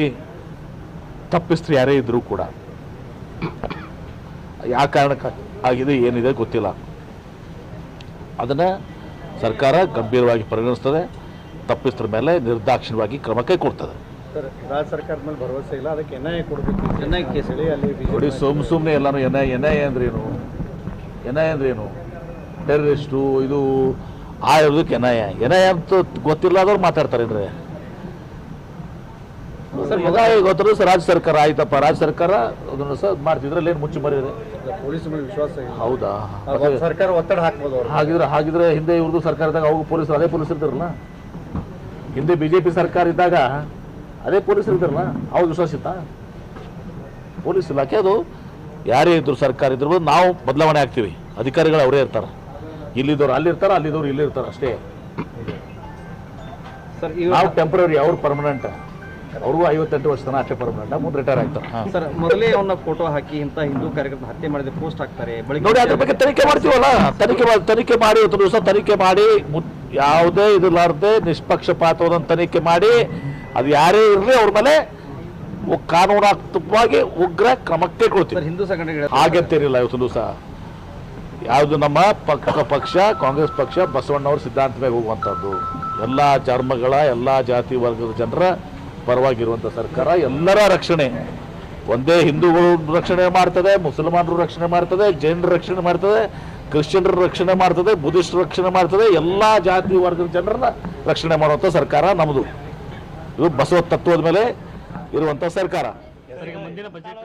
ಈ ತಪ್ಪಿಸ್ತ್ರು ಯಾರೇ ಇದ್ದರೂ ಕೂಡ ಯಾವ ಕಾರಣಕ್ಕೆ ಆಗಿದೆ ಏನಿದೆ ಗೊತ್ತಿಲ್ಲ. ಅದನ್ನು ಸರ್ಕಾರ ಗಂಭೀರವಾಗಿ ಪರಿಗಣಿಸ್ತದೆ. ತಪ್ಪಿಸ್ತ್ರ ಮೇಲೆ ನಿರ್ದಾಕ್ಷಿಣ್ಯವಾಗಿ ಕ್ರಮ ಕೈಗೊಳ್ತದೆ. ಸರ್, ರಾಜ್ಯ ಸರ್ಕಾರದ ಮೇಲೆ ಭರವಸೆ ಇಲ್ಲ, ಅದಕ್ಕೆ ಎನ್ಐಎ ಕೊಡಬೇಕು. ಎನ್ಐಎ ಕೇಸ್ ಹೇಳಿ ಅಲ್ಲಿ ನೋಡಿ, ಸುಮ್ಮನೆ ಎಲ್ಲಾನು ಎನ್ಐಎ ಅಂದ್ರೇನು? ಎನ್ಐಎ ಅಂದ್ರೇನು? ಟೆರರಿಸ್ಟು ಇದು ಇರೋದಕ್ಕೆ ಎನ್ಐಎ ಅಂತ ಗೊತ್ತಿಲ್ಲ ಆದವ್ರು ಮಾತಾಡ್ತಾರೆ. ಅಂದರೆ ಗೊತ್ತಿರೋ ರಾಜ್ಯ ಸರ್ಕಾರ ಆಯ್ತಪ್ಪ, ರಾಜ್ಯ ಸರ್ಕಾರ ಅದನ್ನು ಸಹ ಮಾಡ್ತಿದ್ರಲ್ಲಿ ಏನು ಮುಚ್ಚಿ ಮರಿದ್ರೆ ಪೊಲೀಸ್ ಮೇಲೆ ವಿಶ್ವಾಸ ಇಲ್ಲ. ಹೌದಾ? ಸರ್ಕಾರ ಒತ್ತಡ ಹಾಕ್ಬೋದು. ಹಾಗಿದ್ರೆ ಹಿಂದೆ ಇವ್ರದ್ದು ಸರ್ಕಾರದಾಗ ಅವಾಗ ಪೊಲೀಸರು ಅದೇ ಪೊಲೀಸರು ಇದ್ದಾರಲ್ಲ. ಹಿಂದೆ BJP ಸರ್ಕಾರ ಇದ್ದಾಗ ಅದೇ ಪೊಲೀಸರು ಇದ್ದಾರಲ್ಲ, ಅವಾಗ ವಿಶ್ವಾಸ ಇತ್ತಾ? ಪೊಲೀಸ್ ಇಲಾಖೆ ಅದು ಯಾರೇ ಇದ್ರು ಸರ್ಕಾರ ಇದ್ರು ನಾವು ಬದಲಾವಣೆ ಆಗ್ತೀವಿ. ಅಧಿಕಾರಿಗಳು ಅವರೇ ಇರ್ತಾರೆ. ಇಲ್ಲಿದ್ದವ್ರು ಅಲ್ಲಿರ್ತಾರೆ, ಅಲ್ಲಿದ್ದವ್ರು ಇಲ್ಲಿರ್ತಾರೆ ಅಷ್ಟೇ. ನಾವು ಟೆಂಪ್ರರಿ, ಅವ್ರು ಪರ್ಮನೆಂಟ್. ಅವ್ರಿಗೂ 58 ವರ್ಷ ತನಕ ಅಷ್ಟೇ ಪರ್ಮನೆಂಟ್, ಮುಂದೆ ರಿಟೈರ್ ಆಗ್ತಾರೆ. ಸರ್, ಮೊದಲೇ ಅವನ್ನ ಫೋಟೋ ಹಾಕಿ ಇಂಥ ಹಿಂದೂ ಕಾರ್ಯಕರ್ತ ಹತ್ಯೆ ಮಾಡಿದ ಪೋಸ್ಟ್ ಹಾಕ್ತಾರೆ. ನೋಡಿ, ಅದ್ರ ಬಗ್ಗೆ ತನಿಖೆ ಮಾಡ್ತೀವಲ್ಲ. ತನಿಖೆ ಮಾಡಿ ಇವತ್ತು ದಿವಸ ತನಿಖೆ ಮಾಡಿ ಯಾವುದೇ ಇರಲಾರ್ದೆ ನಿಷ್ಪಕ್ಷಪಾತವಾದ ತನಿಖೆ ಮಾಡಿ ಅದು ಯಾರೇ ಇರಲಿ ಅವ್ರ ಮೇಲೆ ಕಾನೂನಾತ್ಮಕವಾಗಿ ಉಗ್ರ ಕ್ರಮಕ್ಕೆ ಕೊಡ್ತೀವಿ. ಹಿಂದೂ ಸಂಘಟನೆಗಳು ಹಾಗೆಂತೇನಿಲ್ಲ. ಇವತ್ತು ದಿವಸ ಯಾವುದು ನಮ್ಮ ಪಕ್ಷ ಕಾಂಗ್ರೆಸ್ ಪಕ್ಷ ಬಸವಣ್ಣವ್ರ ಸಿದ್ಧಾಂತ ಮೇಲೆ ಹೋಗುವಂಥದ್ದು, ಎಲ್ಲ ಧರ್ಮಗಳ ಎಲ್ಲ ಜಾತಿ ವರ್ಗದ ಜನರ ಪರವಾಗಿರುವಂಥ ಸರ್ಕಾರ. ಎಲ್ಲರ ರಕ್ಷಣೆ, ಒಂದೇ ಹಿಂದೂಗಳು ರಕ್ಷಣೆ ಮಾಡ್ತದೆ, ಮುಸಲ್ಮಾನರು ರಕ್ಷಣೆ ಮಾಡ್ತದೆ, ಜೈನರ ರಕ್ಷಣೆ ಮಾಡ್ತದೆ, ಕ್ರಿಶ್ಚಿಯನ್ರ ರಕ್ಷಣೆ ಮಾಡ್ತದೆ, ಬುದ್ಧಿಸ್ಟರ ರಕ್ಷಣೆ ಮಾಡ್ತದೆ. ಎಲ್ಲ ಜಾತಿ ವರ್ಗದ ಜನರನ್ನ ರಕ್ಷಣೆ ಮಾಡುವಂಥ ಸರ್ಕಾರ ನಮ್ಮದು. ಇದು ಬಸವ ತತ್ವದ ಮೇಲೆ ಇರುವಂಥ ಸರ್ಕಾರ. ಮುಂದಿನ ಬಜೆಟ್